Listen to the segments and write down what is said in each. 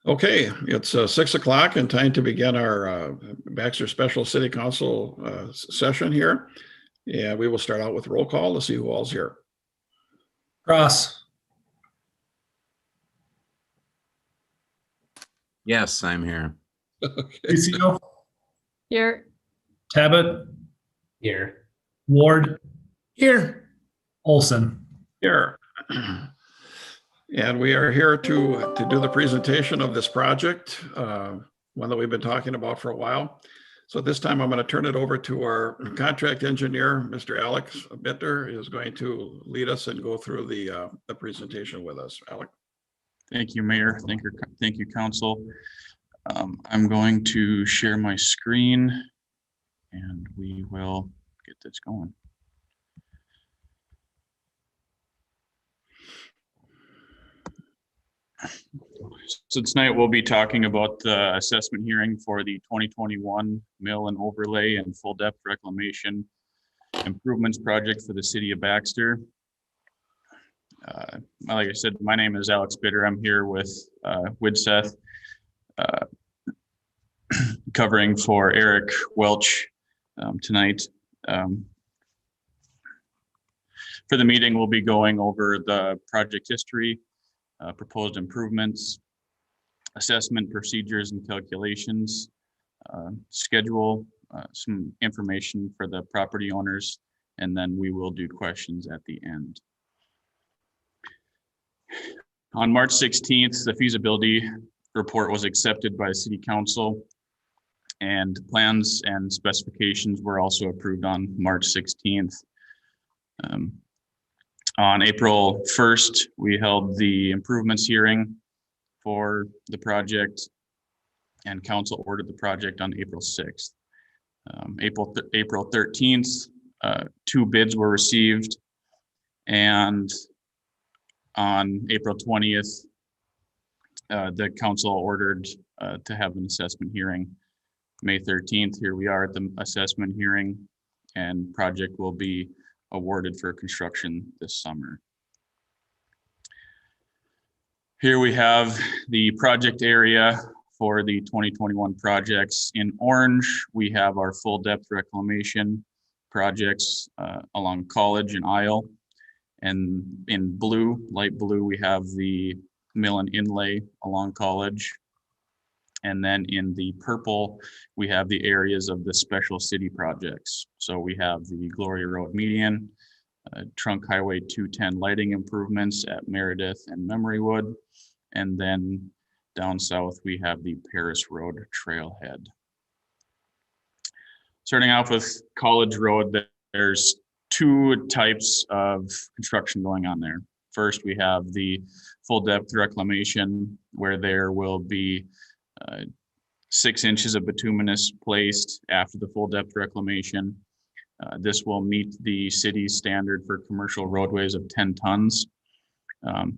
Okay, it's 6 o'clock and time to begin our Baxter Special City Council session here. And we will start out with roll call to see who all's here. Cross. Yes, I'm here. Okay. Lucio. Here. Tabit. Here. Ward. Here. Olson. Here. And we are here to do the presentation of this project, one that we've been talking about for a while. So at this time, I'm going to turn it over to our contract engineer, Mr. Alex Bitter, is going to lead us and go through the presentation with us. Alex. Thank you, Mayor. Thank you, Council. I'm going to share my screen and we will get this going. So tonight we'll be talking about the assessment hearing for the 2021 mill and overlay and full depth reclamation improvements project for the city of Baxter. Like I said, my name is Alex Bitter. I'm here with Widseth, covering for Eric Welch tonight. For the meeting, we'll be going over the project history, proposed improvements, assessment procedures and calculations, schedule, some information for the property owners, and then we will do questions at the end. On March 16th, the feasibility report was accepted by City Council, and plans and specifications were also approved on March 16th. On April 1st, we held the improvements hearing for the project, and Council ordered the project on April 6th. April 13th, 2 bids were received, and on April 20th, the Council ordered to have an assessment hearing. May 13th, here we are at the assessment hearing, and project will be awarded for construction this summer. Here we have the project area for the 2021 projects. In orange, we have our full depth reclamation projects along College and Isle. And in blue, light blue, we have the mill and inlay along College. And then in the purple, we have the areas of the special city projects. So we have the Gloria Road median, Trunk Highway 210 lighting improvements at Meredith and Memorywood. And then down south, we have the Paris Road trailhead. Starting off with College Road, there's 2 types of construction going on there. First, we have the full depth reclamation, where there will be 6 inches of bituminous placed after the full depth reclamation. This will meet the city's standard for commercial roadways of 10 tons.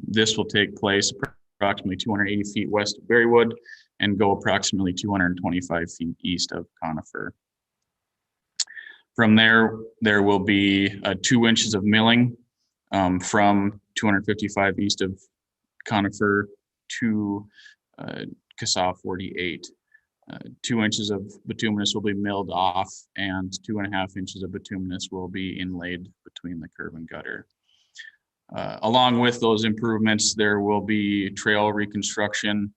This will take place approximately 280 feet west of Berrywood and go approximately 225 feet east of Conifer. From there, there will be 2 inches of milling from 255 east of Conifer to CASA 48. 2 inches of bituminous will be milled off, and 2.5 inches of bituminous will be inlaid between the curb and gutter. Along with those improvements, there will be trail reconstruction,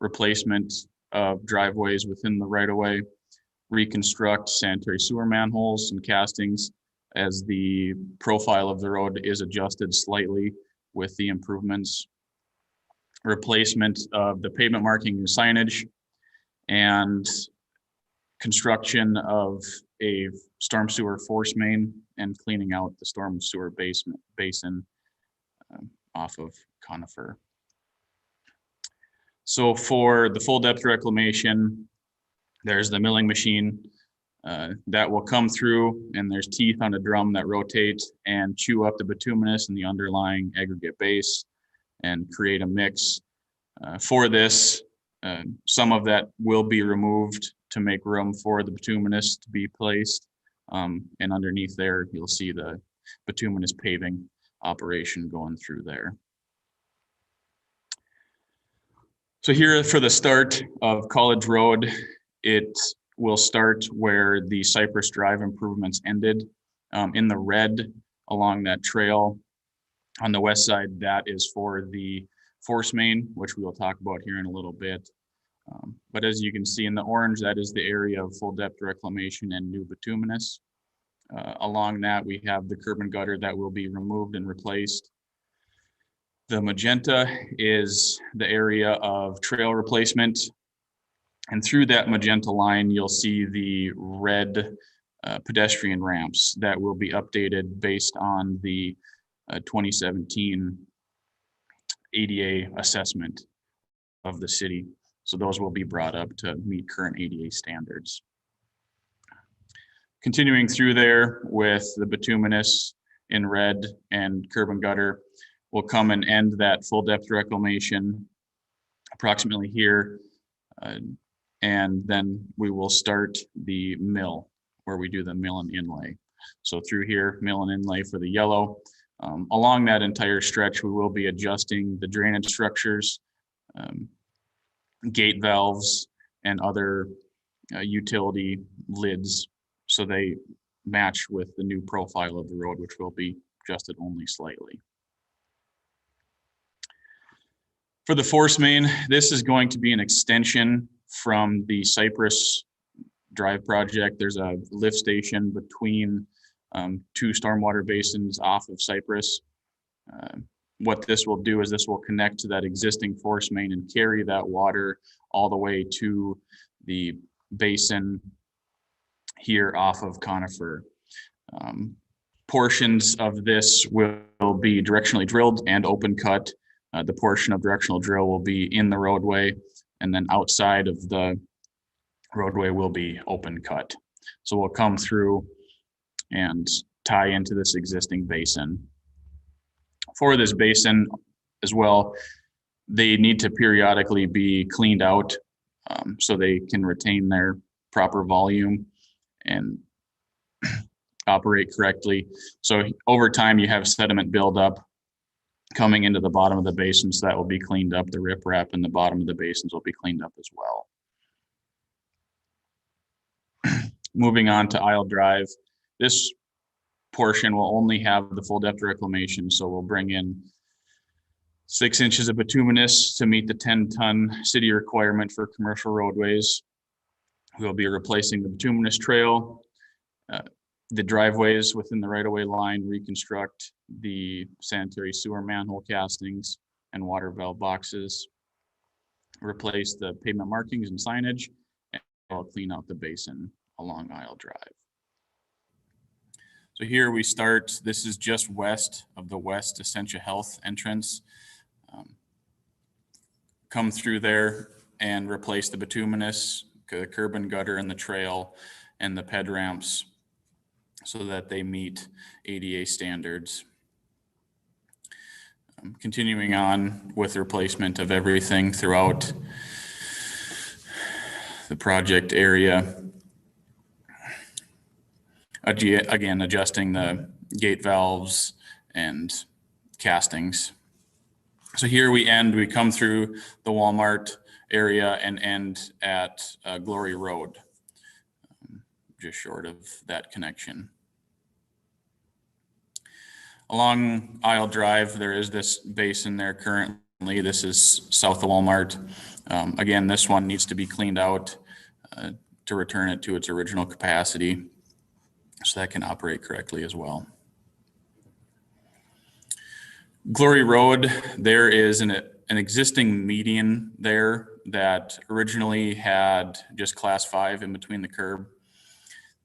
replacement of driveways within the right-of-way, reconstruct sanitary sewer manholes and castings as the profile of the road is adjusted slightly with the improvements, replacement of the pavement marking and signage, and construction of a storm sewer force main and cleaning out the storm sewer basin off of Conifer. So for the full depth reclamation, there's the milling machine that will come through, and there's teeth on a drum that rotate and chew up the bituminous and the underlying aggregate base and create a mix. For this, some of that will be removed to make room for the bituminous to be placed. And underneath there, you'll see the bituminous paving operation going through there. So here for the start of College Road, it will start where the Cypress Drive improvements ended, in the red along that trail. On the west side, that is for the force main, which we will talk about here in a little bit. But as you can see in the orange, that is the area of full depth reclamation and new bituminous. Along that, we have the curb and gutter that will be removed and replaced. The magenta is the area of trail replacement. And through that magenta line, you'll see the red pedestrian ramps that will be updated based on the 2017 ADA assessment of the city. So those will be brought up to meet current ADA standards. Continuing through there with the bituminous in red and curb and gutter, will come and end that full depth reclamation approximately here. And then we will start the mill where we do the mill and inlay. So through here, mill and inlay for the yellow. Along that entire stretch, we will be adjusting the drainage structures, gate valves, and other utility lids so they match with the new profile of the road, which will be adjusted only slightly. For the force main, this is going to be an extension from the Cypress Drive project. There's a lift station between two stormwater basins off of Cypress. What this will do is this will connect to that existing force main and carry that water all the way to the basin here off of Conifer. Portions of this will be directionally drilled and open cut. The portion of directional drill will be in the roadway, and then outside of the roadway will be open cut. So we'll come through and tie into this existing basin. For this basin as well, they need to periodically be cleaned out so they can retain their proper volume and operate correctly. So over time, you have sediment buildup coming into the bottom of the basin, so that will be cleaned up. The riprap in the bottom of the basins will be cleaned up as well. Moving on to Isle Drive, this portion will only have the full depth reclamation, so we'll bring in 6 inches of bituminous to meet the 10-ton city requirement for commercial roadways. We'll be replacing the bituminous trail, the driveways within the right-of-way line, reconstruct the sanitary sewer manhole castings and water valve boxes, replace the pavement markings and signage, and I'll clean out the basin along Isle Drive. So here we start, this is just west of the West Essentia Health entrance. Come through there and replace the bituminous, the curb and gutter and the trail and the ped ramps so that they meet ADA standards. Continuing on with replacement of everything throughout the project area. Again, adjusting the gate valves and castings. So here we come through the Walmart area and end at Glory Road, just short of that connection. Along Isle Drive, there is this basin there currently. This is south of Walmart. Again, this one needs to be cleaned out to return it to its original capacity so that can operate correctly as well. Glory Road, there is an existing median there that originally had just class 5 in between the curb.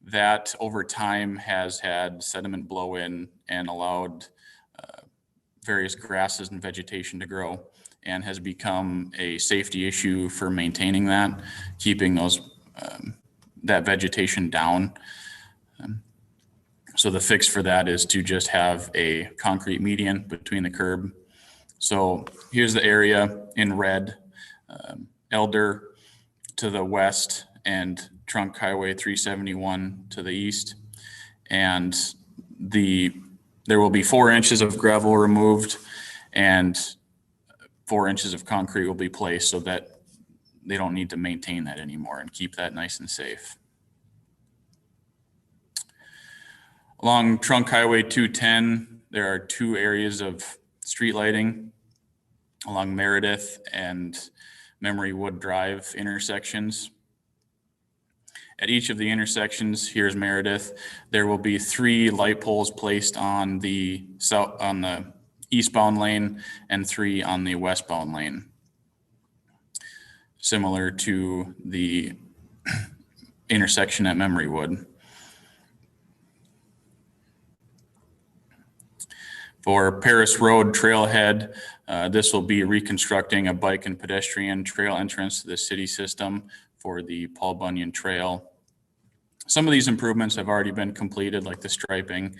That over time has had sediment blow in and allowed various grasses and vegetation to grow, and has become a safety issue for maintaining that, keeping those that vegetation down. So the fix for that is to just have a concrete median between the curb. So here's the area in red, Elder to the west and Trunk Highway 371 to the east. And there will be 4 inches of gravel removed and 4 inches of concrete will be placed so that they don't need to maintain that anymore and keep that nice and safe. Along Trunk Highway 210, there are 2 areas of street lighting along Meredith and Memory Wood Drive intersections. At each of the intersections, here's Meredith, there will be 3 light poles placed on the eastbound lane and 3 on the westbound lane, similar to the intersection at Memory Wood. For Paris Road Trailhead, this will be reconstructing a bike and pedestrian trail entrance to the city system for the Paul Bunyan Trail. Some of these improvements have already been completed, like the striping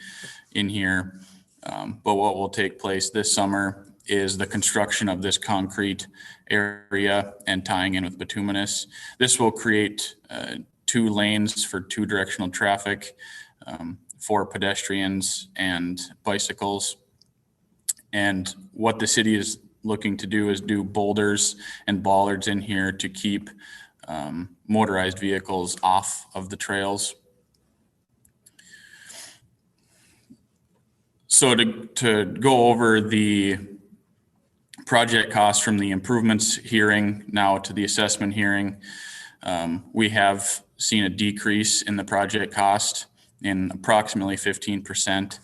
in here. But what will take place this summer is the construction of this concrete area and tying in with bituminous. This will create 2 lanes for 2 directional traffic for pedestrians and bicycles. And what the city is looking to do is do boulders and bollards in here to keep motorized vehicles off of the trails. So to go over the project costs from the improvements hearing now to the assessment hearing, we have seen a decrease in the project cost in approximately 15%.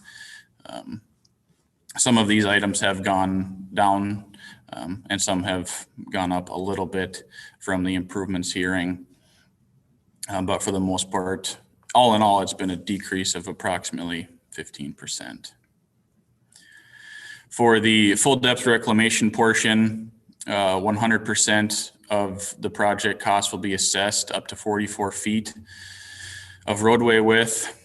Some of these items have gone down and some have gone up a little bit from the improvements hearing. But for the most part, all in all, it's been a decrease of approximately 15%. For the full depth reclamation portion, 100% of the project cost will be assessed up to 44 feet of roadway width.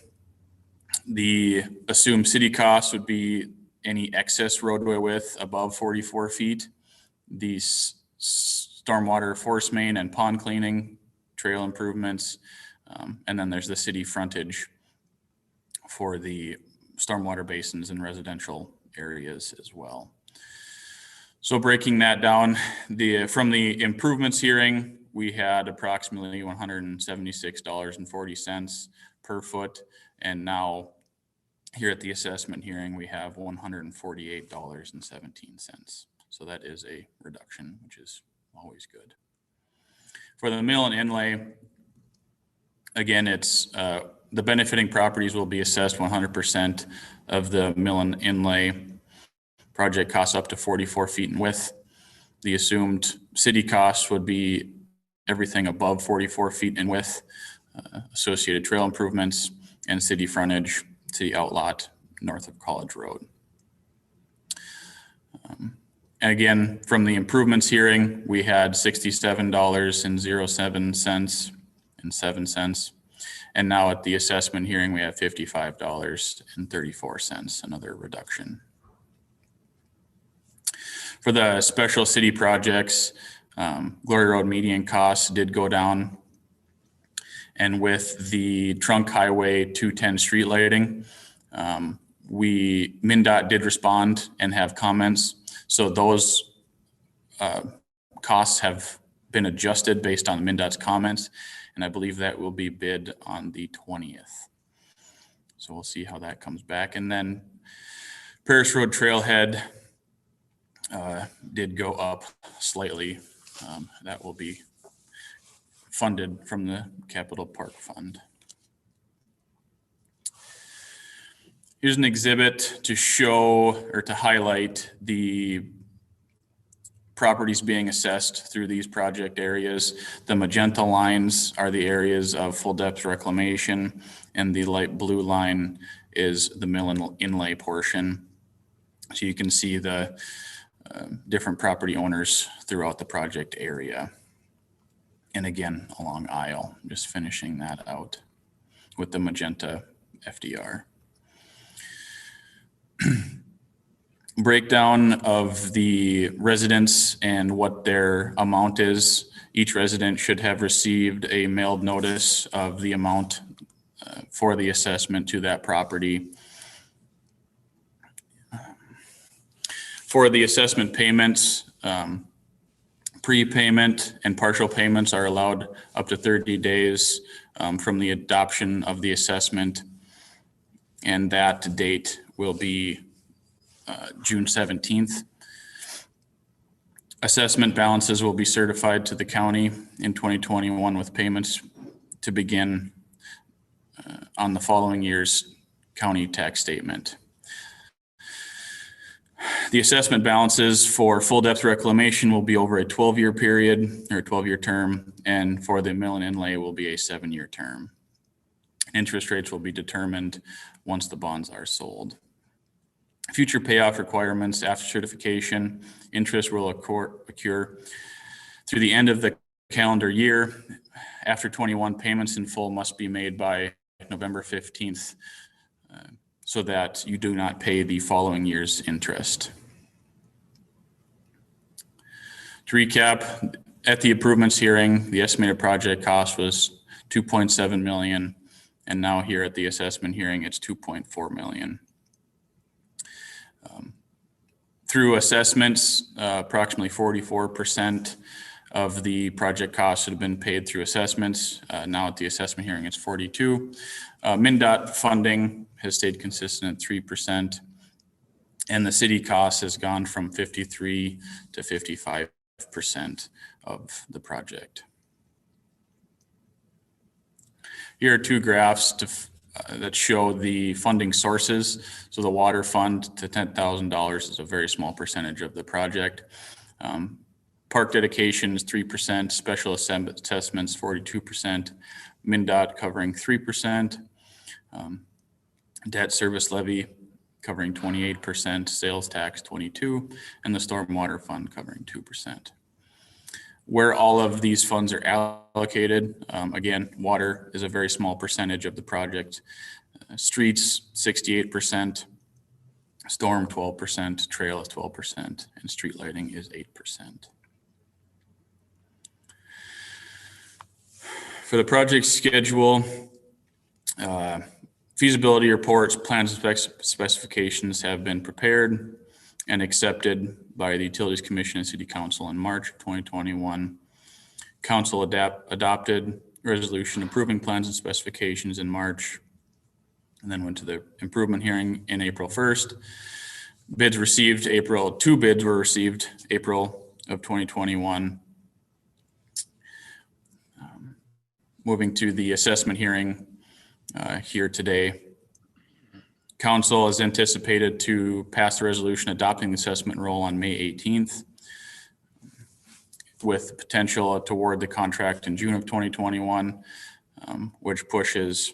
The assumed city cost would be any excess roadway width above 44 feet. The stormwater force main and pond cleaning, trail improvements, and then there's the city frontage for the stormwater basins and residential areas as well. So breaking that down, from the improvements hearing, we had approximately $176.40 per foot, and now here at the assessment hearing, we have $148.17. So that is a reduction, which is always good. For the mill and inlay, again, it's the benefiting properties will be assessed 100% of the mill and inlay. Project costs up to 44 feet in width. The assumed city costs would be everything above 44 feet in width, associated trail improvements, and city frontage, city outlot north of College Road. And again, from the improvements hearing, we had $67.07 and now at the assessment hearing, we have $55.34, another reduction. For the special city projects, Glory Road median costs did go down. And with the Trunk Highway 210 street lighting, MnDOT did respond and have comments. So those costs have been adjusted based on MnDOT's comments. And I believe that will be bid on the 20th. So we'll see how that comes back. And then Paris Road Trailhead did go up slightly. That will be funded from the Capital Park Fund. Here's an exhibit to show or to highlight the properties being assessed through these project areas. The magenta lines are the areas of full depth reclamation, and the light blue line is the mill and inlay portion. So you can see the different property owners throughout the project area. And again, along aisle, just finishing that out with the magenta FDR. Breakdown of the residents and what their amount is. Each resident should have received a mailed notice of the amount for the assessment to that property. For the assessment payments, Prepayment and partial payments are allowed up to 30 days from the adoption of the assessment. And that date will be June 17th. Assessment balances will be certified to the county in 2021 with payments to begin on the following year's county tax statement. The assessment balances for full depth reclamation will be over a 12-year period or a 12-year term, and for the mill and inlay will be a 7-year term. Interest rates will be determined once the bonds are sold. Future payoff requirements after certification, interest will occur through the end of the calendar year. After 21, payments in full must be made by November 15th so that you do not pay the following year's interest. To recap, at the improvements hearing, the estimated project cost was $2.7 million, and now here at the assessment hearing, it's $2.4 million. Through assessments, approximately 44% of the project costs have been paid through assessments. Now at the assessment hearing, it's 42. MnDOT funding has stayed consistent at 3%, and the city cost has gone from 53 to 55% of the project. Here are two graphs that show the funding sources. So the water fund to $10,000 is a very small percentage of the project. Park dedication is 3%, special assessments 42%, MnDOT covering 3%, debt service levy covering 28%, sales tax 22%, and the stormwater fund covering 2%. Where all of these funds are allocated, again, water is a very small percentage of the project. Streets, 68%, storm 12%, trail is 12%, and street lighting is 8%. For the project schedule, feasibility reports, plans, and specifications have been prepared and accepted by the Utilities Commission and City Council in March of 2021. Council adopted resolution approving plans and specifications in March, and then went to the improvement hearing in April 1st. Bids received April, 2 bids were received April of 2021. Moving to the assessment hearing here today. Council is anticipated to pass the resolution adopting the assessment roll on May 18th with potential to award the contract in June of 2021, which pushes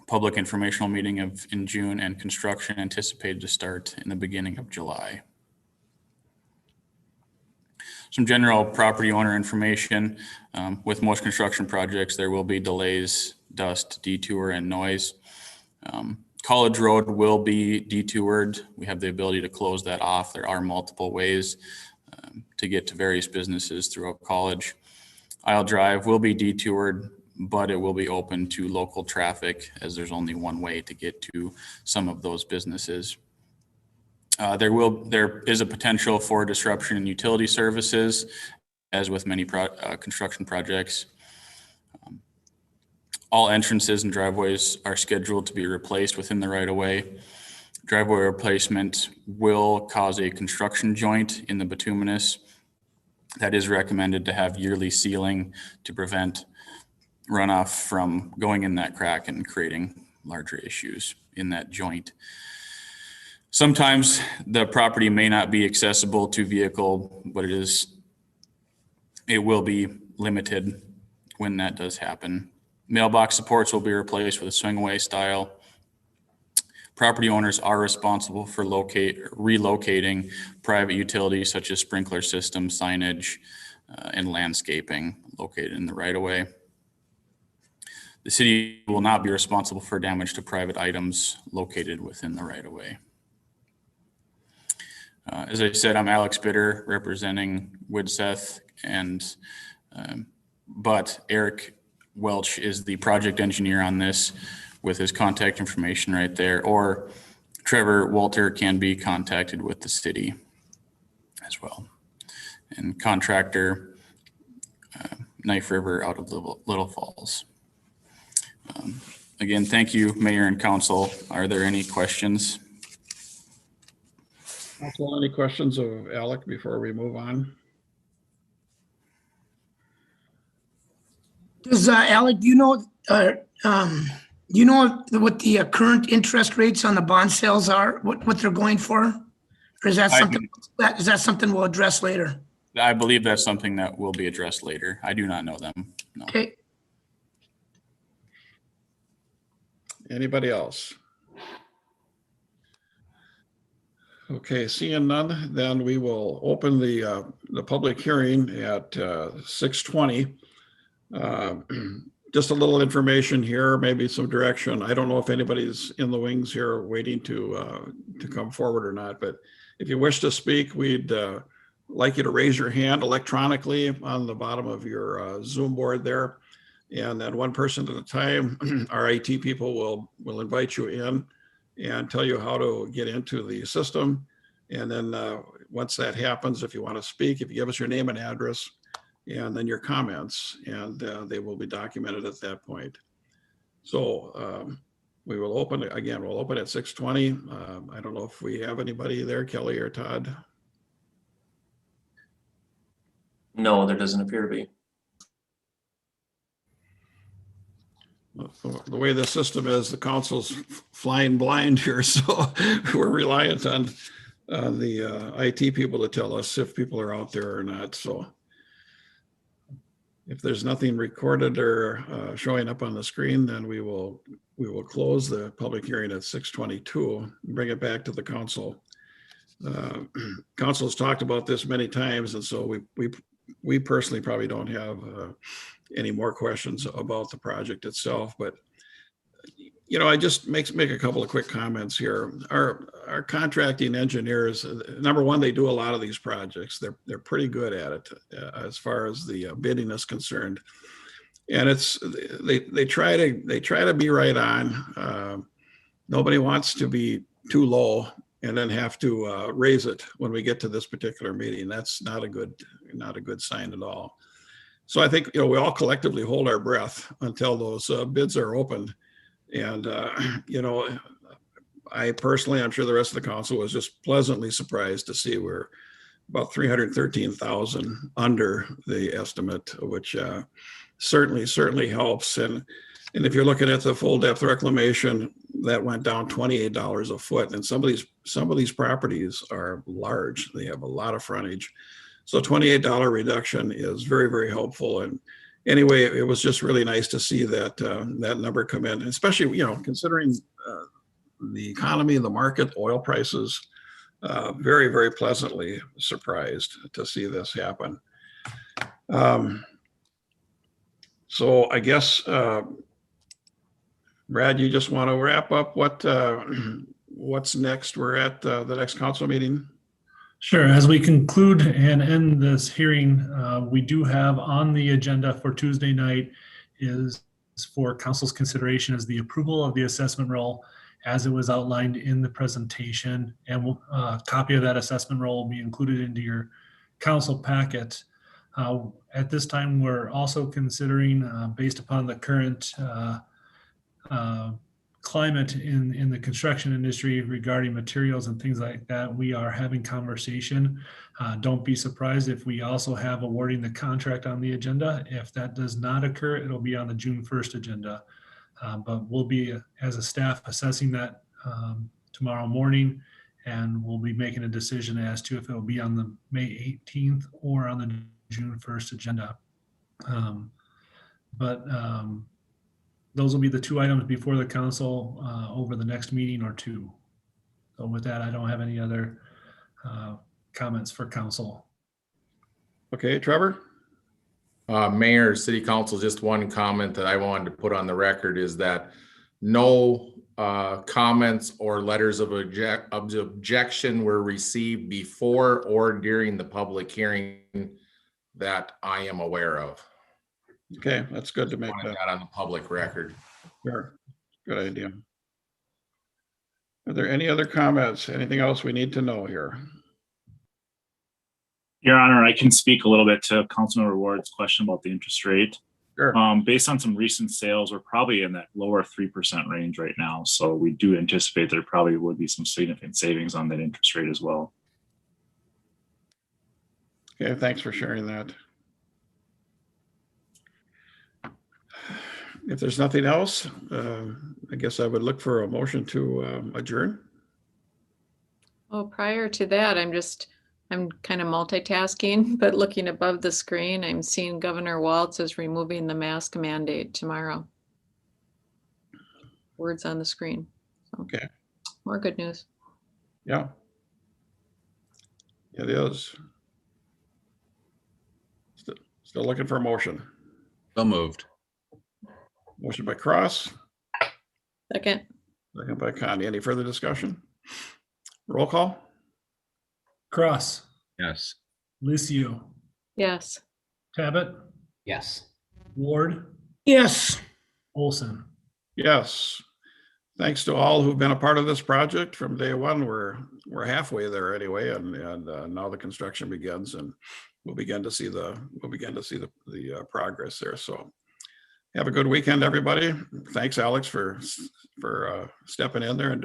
public informational meeting in June and construction anticipated to start in the beginning of July. Some general property owner information. With most construction projects, there will be delays, dust, detour, and noise. College Road will be detoured. We have the ability to close that off. There are multiple ways to get to various businesses throughout College. Isle Drive will be detoured, but it will be open to local traffic as there's only one way to get to some of those businesses. There is a potential for disruption in utility services, as with many construction projects. All entrances and driveways are scheduled to be replaced within the right-of-way. Driveway replacement will cause a construction joint in the bituminous that is recommended to have yearly sealing to prevent runoff from going in that crack and creating larger issues in that joint. Sometimes the property may not be accessible to vehicle, but it will be limited when that does happen. Mailbox supports will be replaced with a swing-away style. Property owners are responsible for relocating private utilities such as sprinkler systems, signage, and landscaping located in the right-of-way. The city will not be responsible for damage to private items located within the right-of-way. As I said, I'm Alex Bitter representing Widseth, but Eric Welch is the project engineer on this with his contact information right there, or Trevor Walter can be contacted with the city as well. and contractor Knife River out of Little Falls. Again, thank you, Mayor and Council. Are there any questions? Council, any questions of Alec before we move on? Does, Alec, do you know what the current interest rates on the bond sales are, what they're going for? Or is that something we'll address later? I believe that's something that will be addressed later. I do not know them. No. Okay, Anybody else? Okay, seeing none, then we will open the public hearing at 6:20. Just a little information here, maybe some direction. I don't know if anybody's in the wings here waiting to come forward or not, but if you wish to speak, we'd like you to raise your hand electronically on the bottom of your Zoom board there. And then one person at a time, our IT people will invite you in and tell you how to get into the system. And then once that happens, if you want to speak, if you give us your name and address, and then your comments, and they will be documented at that point. So we will open, again, we'll open at 6:20. I don't know if we have anybody there, Kelly or Todd. No, there doesn't appear to be. The way the system is, the council's flying blind here, so we're reliant on the IT people to tell us if people are out there or not. So if there's nothing recorded or showing up on the screen, then we will close the public hearing at 6:22 and bring it back to the council. Council's talked about this many times, and so we personally probably don't have any more questions about the project itself, but I just make a couple of quick comments here. Our contracting engineers, number one, they do a lot of these projects. They're pretty good at it as far as the bidding is concerned, and they try to be right on. Nobody wants to be too low and then have to raise it when we get to this particular meeting. That's not a good sign at all. So I think we all collectively hold our breath until those bids are opened. And I personally, I'm sure the rest of the council was just pleasantly surprised to see we're about 313,000 under the estimate, which certainly helps. And if you're looking at the full depth reclamation, that went down $28 a foot. And some of these properties are large. They have a lot of frontage. So $28 reduction is very, very helpful. And anyway, it was just really nice to see that that number come in, especially, considering the economy, the market, oil prices, very, very pleasantly surprised to see this happen. So I guess, Brad, you just want to wrap up what's next? We're at the next council meeting. Sure. As we conclude and end this hearing, we do have on the agenda for Tuesday night is for council's consideration is the approval of the assessment roll as it was outlined in the presentation. And a copy of that assessment roll will be included into your council packet. At this time, we're also considering, based upon the current climate in the construction industry regarding materials and things like that, we are having conversation. Don't be surprised if we also have awarding the contract on the agenda. If that does not occur, it'll be on the June 1st agenda. But we'll be, as a staff, assessing that tomorrow morning, and we'll be making a decision as to if it will be on the May 18th or on the June 1st agenda. Those will be the two items before the council over the next meeting or two. So with that, I don't have any other comments for council. Okay, Trevor? Mayor, City Council, just one comment that I wanted to put on the record is that no comments or letters of objection were received before or during the public hearing that I am aware of. Okay, that's good to make Wanted that on the public record. Sure. Good idea. Are there any other comments? Anything else we need to know here? Your Honor, I can speak a little bit to Councilmember Ward's question about the interest rate. Sure. Based on some recent sales, we're probably in that lower 3% range right now. So we do anticipate there probably would be some significant savings on that interest rate as well. Okay, thanks for sharing that. If there's nothing else, I guess I would look for a motion to adjourn. Well, prior to that, I'm kind of multitasking, but looking above the screen, I'm seeing Governor Walz is removing the mask mandate tomorrow. Words on the screen. So, Okay. more good news. Yeah. It is. Still looking for a motion. So moved. Motion by Cross, Second, second by Connie. Any further discussion? Roll call? Cross, Yes. Lucio, yes. Tabit, Yes. Ward, Yes. Olson. Yes. Thanks to all who've been a part of this project from day one. We're halfway there anyway, and now the construction begins, and we'll begin to see the progress there. So have a good weekend, everybody. Thanks, Alex, for stepping in there and doing